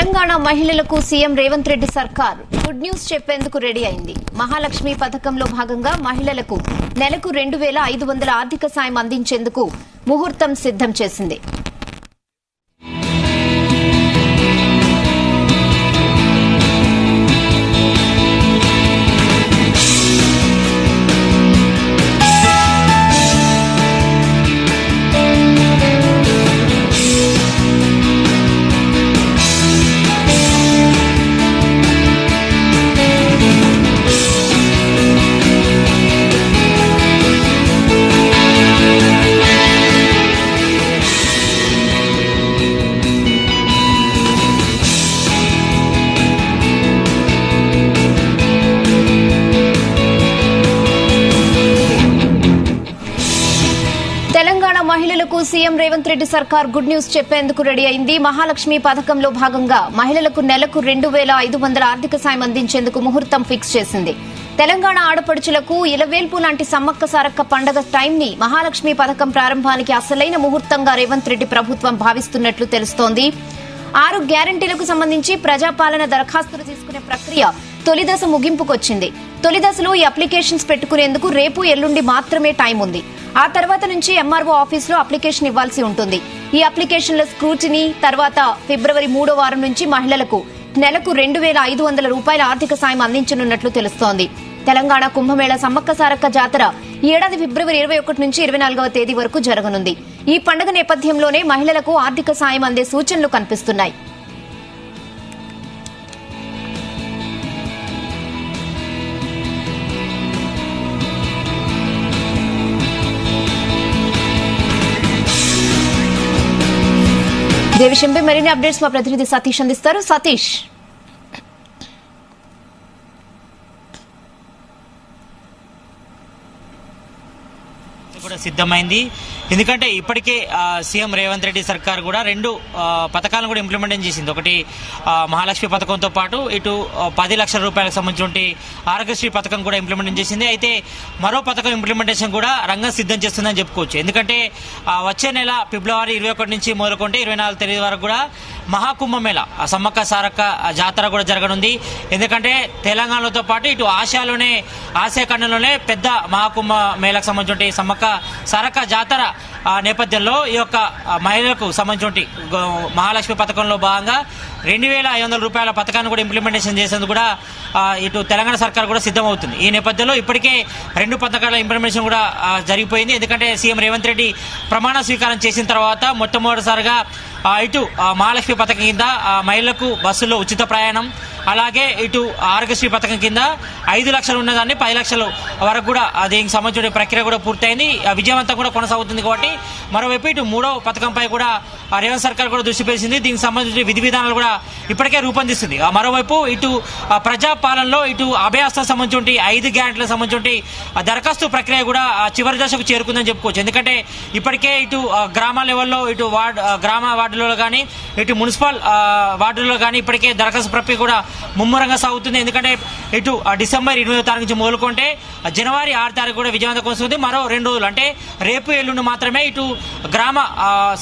తెలంగాణ మహిళలకు సీఎం రేవంత్ రెడ్డి సర్కార్ good news చెప్పేందుకు రెడీ అయింది. మహాలక్ష్మి పథకంలో భాగంగా మహిళలకు నెలకు 2,500 ఆర్థిక సాయం అందించేందుకు ముహూర్తం సిద్దం చేసింది. తెలంగాణ మహిళలకు సీఎం రేవంత్ రెడ్డి సర్కార్ గుడ్ న్యూస్ చెప్పేందుకు రెడీ అయింది. మహాలక్ష్మి పథకంలో భాగంగా మహిళలకు నెలకు 2,500 ఆర్థిక సాయం అందించేందుకు ముహూర్తం ఫిక్స్ చేసింది. తెలంగాణ ఆడపడుచులకు ఇలవేల్పు లాంటి సమ్మక్క సారక్క పండగ టైంని మహాలక్ష్మి పథకం ప్రారంభానికి అసలైన ముహూర్తంగా రేవంత్ రెడ్డి ప్రభుత్వం భావిస్తున్నట్లు తెలుస్తోంది. 6 గ్యారంటీలకు సంబంధించి ప్రజాపాలన దరఖాస్తులు తీసుకునే ప్రక్రియ తొలి దశ ముగింపుకొచ్చింది. తొలి దశలో ఈ అప్లికేషన్స్ పెట్టుకునేందుకు రేపు ఎల్లుండి మాత్రమే టైం ఉంది. ఆ తర్వాత నుంచి ఎంఆర్ఓ ఆఫీసులో అప్లికేషన్ ఇవ్వాల్సి ఉంటుంది. ఈ అప్లికేషన్ల స్క్రూటినీ తర్వాత ఫిబ్రవరి 3వ వారం నుంచి మహిళలకు నెలకు 2,500 రూపాయల ఆర్థిక సాయం అందించనున్నట్లు తెలుస్తోంది. తెలంగాణ కుంభమేళ సమ్మక్క సారక్క జాతర ఈ ఏడాది ఫిబ్రవరి 21 నుంచి 24వ తేదీ వరకు జరగనుంది. ఈ పండుగ నేపథ్యంలోనే మహిళలకు ఆర్థిక సాయం అందే సూచనలు కనిపిస్తున్నాయి. ఇదే విషయంపై మరిన్ని అప్డేట్స్ మా ప్రతినిధి సతీష్ అందిస్తారు. సతీష్, కూడా సిద్ధమైంది. ఎందుకంటే ఇప్పటికే సీఎం రేవంత్ రెడ్డి సర్కార్ కూడా 2 పథకాలను కూడా ఇంప్లిమెంట్ చేసింది. ఒకటి మహాలక్ష్మి పథకంతో పాటు ఇటు 10 లక్షల రూపాయలకు సంబంధించి ఆరోగ్యశ్రీ పథకం కూడా ఇంప్లిమెంట్ చేసింది. అయితే మరో పథకం ఇంప్లిమెంటేషన్ కూడా రంగం సిద్ధం చేస్తుందని చెప్పుకోవచ్చు. ఎందుకంటే వచ్చే నెల ఫిబ్రవరి 21 నుంచి మొదలుకుంటే 24 తేదీ వరకు కూడా మహాకుంభమేళ సమ్మక్క సారక్క జాతర కూడా జరగనుంది. ఎందుకంటే తెలంగాణతో పాటు ఇటు ఆసియా ఖండంలోనే పెద్ద మహాకుంభమేళకు సంబంధించి సమ్మక్క సారక్క జాతర నేపథ్యంలో ఈ యొక్క మహిళలకు సంబంధించి మహాలక్ష్మి పథకంలో భాగంగా 2,500 రూపాయల పథకాన్ని కూడా ఇంప్లిమెంటేషన్ చేసేందుకు కూడా ఇటు తెలంగాణ సర్కార్ కూడా సిద్ధమవుతుంది. ఈ నేపథ్యంలో ఇప్పటికే 2 పథకాల ఇంప్లిమెంటేషన్ కూడా జరిగిపోయింది. ఎందుకంటే సీఎం రేవంత్ రెడ్డి ప్రమాణ స్వీకారం చేసిన తర్వాత మొట్టమొదటిసారిగా ఇటు మహాలక్ష్మి పథకం కింద మహిళలకు బస్సుల్లో ఉచిత ప్రయాణం, అలాగే ఇటు ఆరోగ్యశ్రీ పథకం కింద 5 లక్షలు ఉన్నదాన్ని 10 లక్షలు వరకు కూడా దీనికి సంబంధించిన ప్రక్రియ కూడా పూర్తయింది. విజయవంతం కూడా కొనసాగుతుంది. కాబట్టి మరోవైపు ఇటు 3వ పథకంపై కూడా రేవంత్ సర్కార్ కూడా దృష్టి పెంచింది. దీనికి సంబంధించిన విధి విధానాలు కూడా ఇప్పటికే రూపొందిస్తుంది. మరోవైపు ఇటు ప్రజాపాలనలో ఇటు అభయాస్తం సంబంధించి 5 గ్యారెంటీలకు సంబంధించి దరఖాస్తు ప్రక్రియ కూడా చివరి దశకు చేరుకుందని చెప్పుకోవచ్చు. ఎందుకంటే ఇప్పటికే ఇటు గ్రామ లెవెల్లో ఇటు గ్రామ వార్డులలో కానీ ఇటు మున్సిపల్ వార్డుల్లో కానీ ఇప్పటికే దరఖాస్తు ప్రక్రియ కూడా ముమ్మరంగా సాగుతుంది. ఎందుకంటే ఇటు డిసెంబర్ 20వ తారీఖు నుంచి మొదలుకుంటే జనవరి 6వ తారీఖు కూడా విజయవంతం వస్తుంది. మరో 2 రోజులు అంటే రేపు ఎల్లుండి మాత్రమే ఇటు గ్రామ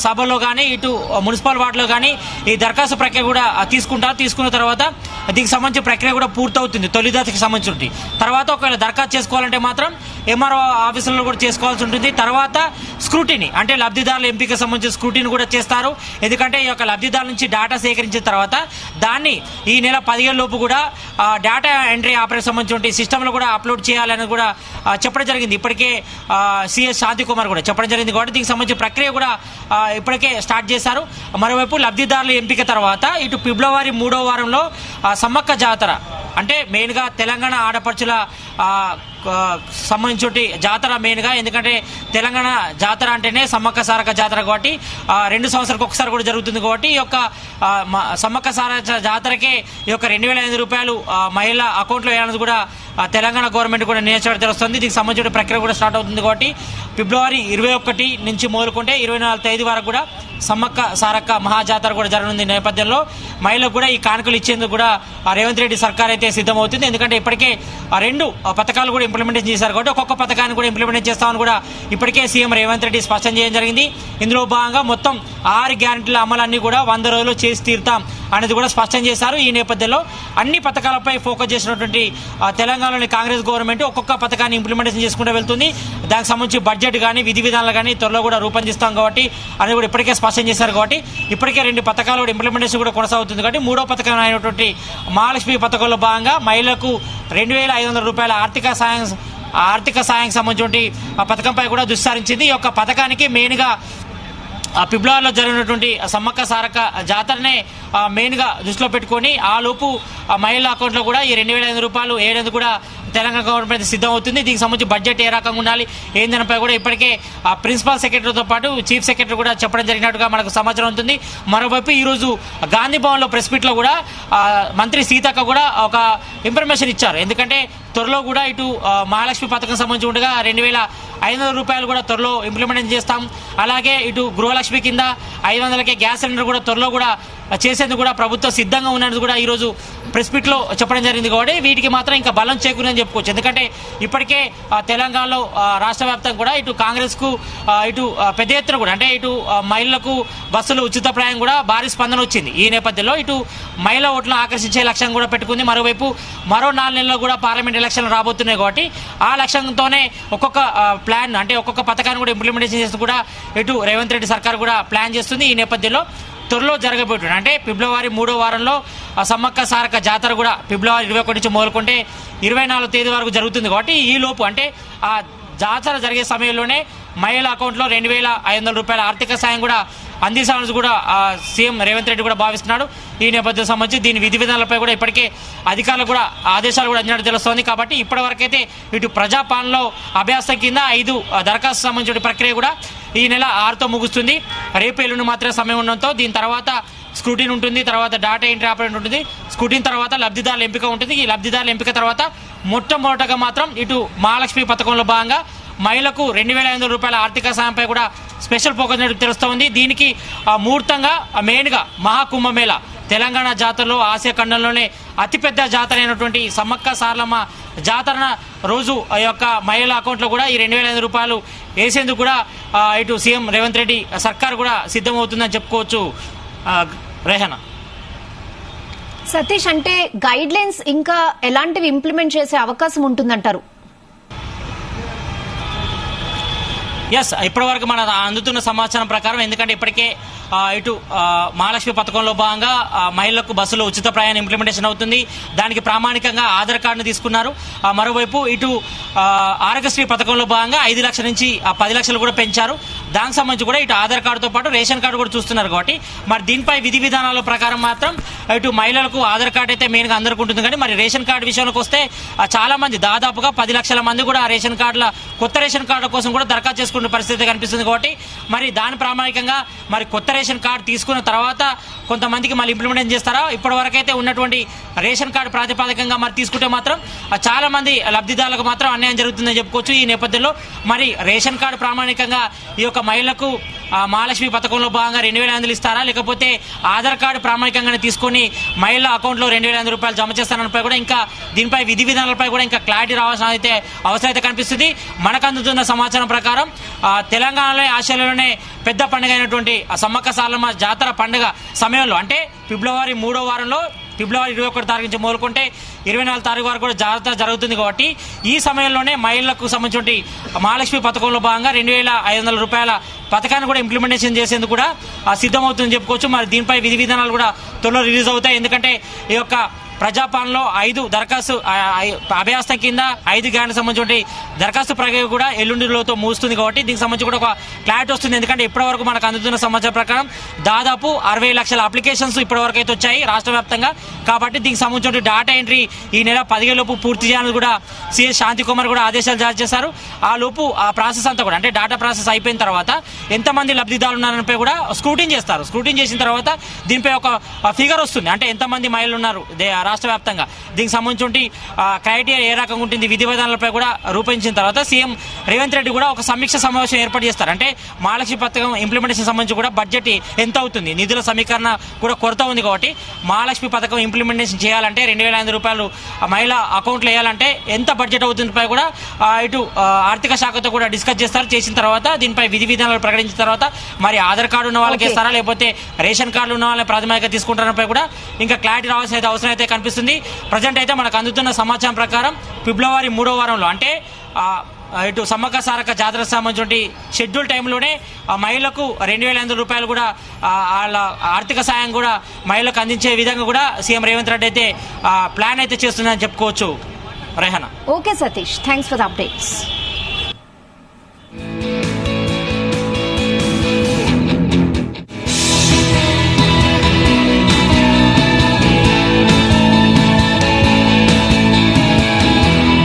సభలో కానీ ఇటు మున్సిపల్ వార్డులో కానీ ఈ దరఖాస్తు ప్రక్రియ కూడా తీసుకున్న తర్వాత దీనికి సంబంధించిన ప్రక్రియ కూడా పూర్తవుతుంది. తొలి దశకు సంబంధించి తర్వాత ఒకవేళ దరఖాస్తు చేసుకోవాలంటే మాత్రం ఎంఆర్ఓ ఆఫీసులలో కూడా చేసుకోవాల్సి ఉంటుంది. తర్వాత స్క్రూటినీ అంటే లబ్ధిదారుల ఎంపిక సంబంధించిన స్క్రూటినీ కూడా చేస్తారు. ఎందుకంటే ఈ యొక్క లబ్ధిదారుల నుంచి డేటా సేకరించిన తర్వాత దాన్ని ఈ నెల 15 లోపు కూడా డేటా ఎంట్రీ ఆపరేషన్ సంబంధించి సిస్టంలో కూడా అప్లోడ్ చేయాలని కూడా చెప్పడం జరిగింది. ఇప్పటికే సిఎస్ శాంతి కుమార్ కూడా చెప్పడం జరిగింది. కాబట్టి దీనికి సంబంధించిన ప్రక్రియ కూడా ఇప్పటికే స్టార్ట్ చేశారు. మరోవైపు లబ్ధిదారుల ఎంపిక తర్వాత ఇటు ఫిబ్రవరి 3వ వారంలో సమ్మక్క జాతర అంటే మెయిన్గా తెలంగాణ ఆడపడుచుల సంబంధించి జాతర మెయిన్గా. ఎందుకంటే తెలంగాణ జాతర అంటేనే సమ్మక్క సారక్క జాతర కాబట్టి 2 సంవత్సరాలకు ఒకసారి కూడా జరుగుతుంది. కాబట్టి ఈ యొక్క సమ్మక్క సారక్క జాతరకే ఈ యొక్క 2,500 రూపాయలు మహిళ అకౌంట్లో వేయాలని కూడా తెలంగాణ గవర్నమెంట్ కూడా నిర్ణయించడం తెలుస్తుంది. దీనికి సంబంధించిన ప్రక్రియ కూడా స్టార్ట్ అవుతుంది. కాబట్టి ఫిబ్రవరి 21 నుంచి మొదలుకుంటే 24 తేదీ వరకు కూడా సమ్మక్క సారక్క మహాజాతర కూడా జరగనుంది. నేపథ్యంలో మహిళలకు కూడా ఈ కానుకలు ఇచ్చేందుకు కూడా రేవంత్ రెడ్డి సర్కార్ అయితే సిద్ధమవుతుంది. ఎందుకంటే ఇప్పటికే 2 పథకాలు కూడా ఇంప్లిమెంటేషన్ చేశారు కాబట్టి ఒక్కొక్క పథకాన్ని కూడా ఇంప్లిమెంట్ చేస్తామని కూడా ఇప్పటికే సీఎం రేవంత్ రెడ్డి స్పష్టం చేయడం జరిగింది. ఇందులో భాగంగా మొత్తం 6 గ్యారెంటీల అమలన్నీ కూడా 100 రోజుల్లో చేసి తీరుతాం అనేది కూడా స్పష్టం చేశారు. ఈ నేపథ్యంలో అన్ని పథకాలపై ఫోకస్ చేసినటువంటి తెలంగాణలోని కాంగ్రెస్ గవర్నమెంట్ ఒక్కొక్క పథకాన్ని ఇంప్లిమెంటేషన్ చేసుకుంటూ వెళ్తుంది. దానికి సంబంధించి బడ్జెట్ కానీ విధి విధానాలు కానీ త్వరలో కూడా రూపొందిస్తాం కాబట్టి అనేది కూడా ఇప్పటికే స్పష్టం చేశారు. కాబట్టి ఇప్పటికే 2 పథకాలు కూడా ఇంప్లిమెంటేషన్ కూడా కొనసాగుతుంది. కాబట్టి 3వ పథకం అయినటువంటి మహాలక్ష్మి పథకంలో భాగంగా మహిళలకు 2,500 రూపాయల ఆర్థిక సాయం సంబంధించి పథకంపై కూడా దుస్సారించింది. ఈ యొక్క పథకానికి మెయిన్గా ఫిబ్రవరిలో జరిగినటువంటి సమ్మక్క సారక్క జాతరనే మెయిన్గా దృష్టిలో పెట్టుకొని ఆ లోపు మహిళల అకౌంట్లో కూడా ఈ 2,500 రూపాయలు వేయడానికి కూడా తెలంగాణ గవర్నమెంట్ సిద్ధం అవుతుంది. దీనికి సంబంధించి బడ్జెట్ ఏ రకంగా ఉండాలి ఏందనిపై కూడా ఇప్పటికే ప్రిన్సిపల్ సెక్రటరీతో పాటు చీఫ్ సెక్రటరీ కూడా చెప్పడం జరిగినట్టుగా మనకు సమాచారం ఉంటుంది. మరోవైపు ఈరోజు గాంధీ భవన్లో ప్రెస్ మీట్లో కూడా మంత్రి సీతక్క కూడా ఒక ఇన్ఫర్మేషన్ ఇచ్చారు. ఎందుకంటే త్వరలో కూడా ఇటు మహాలక్ష్మి పథకం సంబంధించి ఉండగా 2,500 రూపాయలు కూడా త్వరలో ఇంప్లిమెంట్ చేస్తాం. అలాగే ఇటు గృహలక్ష్మి కింద 500కే గ్యాస్ సిలిండర్ కూడా త్వరలో కూడా చేసేందుకు కూడా ప్రభుత్వం సిద్ధంగా ఉన్నది కూడా ఈరోజు ప్రెస్ మీట్లో చెప్పడం జరిగింది. కాబట్టి వీటికి మాత్రం ఇంకా బలం చేకూరని చెప్పుకోవచ్చు. ఎందుకంటే ఇప్పటికే తెలంగాణలో రాష్ట్ర వ్యాప్తంగా కూడా ఇటు కాంగ్రెస్కు ఇటు పెద్ద ఎత్తున కూడా అంటే ఇటు మహిళలకు బస్సులు ఉచిత ప్రయాణం కూడా భారీ స్పందన వచ్చింది. ఈ నేపథ్యంలో ఇటు మహిళా ఓట్లను ఆకర్షించే లక్ష్యం కూడా పెట్టుకుంది. మరోవైపు మరో 4 నెలల్లో కూడా పార్లమెంట్ ఎలక్షన్లు రాబోతున్నాయి. కాబట్టి ఆ లక్ష్యంతోనే ఒక్కొక్క ప్లాన్ అంటే ఒక్కొక్క పథకాన్ని కూడా ఇంప్లిమెంటేషన్ చేస్తూ కూడా ఇటు రేవంత్ రెడ్డి సర్కార్ కూడా ప్లాన్ చేస్తుంది. ఈ నేపథ్యంలో త్వరలో జరగబోతుంది అంటే ఫిబ్రవరి 3వ వారంలో సమ్మక్క సారక్క జాతర కూడా ఫిబ్రవరి 21 నుంచి మొదలుకుంటే 24వ తేదీ వరకు జరుగుతుంది. కాబట్టి ఈ లోపు అంటే ఆ జాతర జరిగే సమయంలోనే మహిళల అకౌంట్లో 2,500 రూపాయల ఆర్థిక సాయం కూడా అందించాలని కూడా సీఎం రేవంత్ రెడ్డి కూడా భావిస్తున్నాడు. ఈ నేపథ్యం సంబంధించి దీని విధి విధానాలపై కూడా ఇప్పటికే అధికారులు కూడా ఆదేశాలు కూడా అందినట్టు తెలుస్తోంది. కాబట్టి ఇప్పటివరకైతే ఇటు ప్రజాపాలనలో అభ్యాసం కింద 5 దరఖాస్తు సంబంధించిన ప్రక్రియ కూడా ఈ నెల 6తో ముగుస్తుంది. రేపు ఎల్లుండి మాత్రమే సమయం ఉండడంతో దీని తర్వాత స్క్రూటీన్ ఉంటుంది, తర్వాత డాటా ఎంట్రీ ఆపరేషన్ ఉంటుంది, స్క్రూటీన్ తర్వాత లబ్ధిదారుల ఎంపిక ఉంటుంది. ఈ లబ్ధిదారుల ఎంపిక తర్వాత మొట్టమొదటగా మాత్రం ఇటు మహాలక్ష్మి పథకంలో భాగంగా మహిళలకు 2,500 రూపాయల ఆర్థిక సాయంపై కూడా స్పెషల్ ఫోకస్ తెలుస్తోంది. దీనికి ముహూర్తంగా మెయిన్గా మహాకుంభమేళ తెలంగాణ జాతరలో ఆసియా ఖండంలోనే అతిపెద్ద జాతర అయినటువంటి సమ్మక్క సారలమ్మ జాతర రోజు ఆ యొక్క మహిళల అకౌంట్లో కూడా ఈ 2,500 రూపాయలు వేసేందుకు కూడా ఇటు సీఎం రేవంత్ రెడ్డి సర్కార్ కూడా సిద్ధమవుతుందని చెప్పుకోవచ్చు. రేహనా, సతీష్, అంటే గైడ్ లైన్స్ ఇంకా ఎలాంటివి ఇంప్లిమెంట్ చేసే అవకాశం ఉంటుందంటారు? ఎస్, ఇప్పటివరకు మన అందుతున్న సమాచారం ప్రకారం ఎందుకంటే ఇప్పటికే ఇటు మహాలక్ష్మి పథకంలో భాగంగా మహిళలకు బస్సులో ఉచిత ప్రయాణం ఇంప్లిమెంటేషన్ అవుతుంది. దానికి ప్రామాణికంగా ఆధార్ కార్డును తీసుకున్నారు. మరోవైపు ఇటు ఆరోగ్యశ్రీ పథకంలో భాగంగా 5 లక్షల నుంచి 10 లక్షలు కూడా పెంచారు. దానికి సంబంధించి కూడా ఇటు ఆధార్ కార్డుతో పాటు రేషన్ కార్డు కూడా చూస్తున్నారు. కాబట్టి మరి దీనిపై విధి విధానాల ప్రకారం మాత్రం ఇటు మహిళలకు ఆధార్ కార్డు అయితే మెయిన్గా అందరికీ ఉంటుంది. కానీ మరి రేషన్ కార్డు విషయంలోకి వస్తే చాలా మంది దాదాపుగా 10 లక్షల మంది కూడా రేషన్ కార్డుల కొత్త రేషన్ కార్డుల కోసం కూడా దరఖాస్తు చేసుకునే పరిస్థితి కనిపిస్తుంది. కాబట్టి మరి దాని ప్రామాణికంగా మరి కొత్త రేషన్ కార్డు తీసుకున్న తర్వాత కొంతమందికి మళ్ళీ ఇంప్లిమెంట్ చేస్తారా? ఇప్పటి వరకైతే ఉన్నటువంటి రేషన్ కార్డు ప్రాతిపదికంగా మరి తీసుకుంటే మాత్రం చాలా మంది లబ్ధిదారులకు మాత్రం అన్యాయం జరుగుతుందని చెప్పుకోవచ్చు. ఈ నేపథ్యంలో మరి రేషన్ కార్డు ప్రామాణికంగా ఈ యొక్క మహిళలకు మహాలక్ష్మి పథకంలో భాగంగా 2,500 ఇస్తారా, లేకపోతే ఆధార్ కార్డు ప్రామాణికంగానే తీసుకొని మహిళల అకౌంట్లో 2,500 రూపాయలు జమ చేస్తారనిపై కూడా ఇంకా దీనిపై విధి విధానాలపై కూడా ఇంకా క్లారిటీ రావాల్సిన అవసరం అయితే కనిపిస్తుంది. మనకు అందుతున్న సమాచారం ప్రకారం తెలంగాణలో ఆసియాలోనే పెద్ద పండుగ అయినటువంటి సమ్మక్క సారలమ్మ జాతర పండుగ సమయంలో అంటే ఫిబ్రవరి 3వ వారంలో ఫిబ్రవరి 21 తారీఖు నుంచి మొదలుకుంటే 24 తారీఖు వరకు కూడా జాతర జరుగుతుంది. కాబట్టి ఈ సమయంలోనే మహిళలకు సంబంధించి మహాలక్ష్మి పథకంలో భాగంగా 2,500 రూపాయల పథకాన్ని కూడా ఇంప్లిమెంటేషన్ చేసేందుకు కూడా సిద్ధమవుతుందని చెప్పుకోవచ్చు. మరి దీనిపై విధి విధానాలు కూడా త్వరలో రిలీజ్ అవుతాయి. ఎందుకంటే ఈ యొక్క ప్రజాపాలనలో 5 దరఖాస్తు అభ్యాసం కింద 5 గ్యారెంటీ సంబంధించి దరఖాస్తు ప్రక్రియ కూడా ఎల్లుండిలోతో ముగుస్తుంది. కాబట్టి దీనికి సంబంధించి కూడా ఒక క్లారిటీ వస్తుంది. ఎందుకంటే ఇప్పటివరకు మనకు అందుతున్న సమాచారం ప్రకారం దాదాపు 60 లక్షల అప్లికేషన్స్ ఇప్పటివరకు అయితే వచ్చాయి రాష్ట్ర వ్యాప్తంగా. కాబట్టి దీనికి సంబంధించిన డాటా ఎంట్రీ ఈ నెల 15 లోపు పూర్తి చేయాలని కూడా సిఎస్ శాంతి కుమార్ కూడా ఆదేశాలు జారీ చేశారు. ఆ లోపు ఆ ప్రాసెస్ అంతా కూడా అంటే డాటా ప్రాసెస్ అయిపోయిన తర్వాత ఎంతమంది లబ్ధిదారులు ఉన్నారనిపై కూడా స్క్రూటిన్ చేస్తారు. స్క్రూటిన్ చేసిన తర్వాత దీనిపై ఒక ఫిగర్ వస్తుంది. అంటే ఎంతమంది మహిళలు ఉన్నారు రాష్ట్ర వ్యాప్తంగా దీనికి సంబంధించి క్రైటీరియా ఏ రకంగా ఉంటుంది, విధి విధానాలపై కూడా రూపొందించిన తర్వాత సీఎం రేవంత్ రెడ్డి కూడా ఒక సమీక్ష సమావేశం ఏర్పాటు చేస్తారు. అంటే మహాలక్ష్మి పథకం ఇంప్లిమెంటేషన్ సంబంధించి కూడా బడ్జెట్ ఎంత అవుతుంది, నిధుల సమీకరణ కూడా కొరత ఉంది కాబట్టి మహాలక్ష్మి పథకం ఇంప్లిమెంటేషన్ చేయాలంటే 2,500 రూపాయలు మహిళా అకౌంట్లో వేయాలంటే ఎంత బడ్జెట్ అవుతుందిపై కూడా ఇటు ఆర్థిక శాఖతో కూడా డిస్కస్ చేస్తారు. చేసిన తర్వాత దీనిపై విధి విధానాలు ప్రకటించిన తర్వాత మరి ఆధార్ కార్డు ఉన్న వాళ్ళకి ఇస్తారా లేకపోతే రేషన్ కార్డులు ఉన్న వాళ్ళని ప్రాథమికంగా తీసుకుంటారనిపై కూడా ఇంకా క్లారిటీ రావాల్సిన అవసరం అయితే కనిపిస్తుంది. ప్రజెంట్ అయితే మనకు అందుతున్న సమాచారం ప్రకారం ఫిబ్రవరి 3వ వారంలో అంటే ఇటు సమ్మక్క సారక్క జాతర సంబంధించి షెడ్యూల్ టైంలోనే మహిళలకు 2,500 రూపాయలు కూడా వాళ్ళ ఆర్థిక సాయం కూడా మహిళలకు అందించే విధంగా కూడా సీఎం రేవంత్ రెడ్డి అయితే ప్లాన్ అయితే చేస్తుందని చెప్పుకోవచ్చు. Rehana. Okay Satish, thanks for the updates.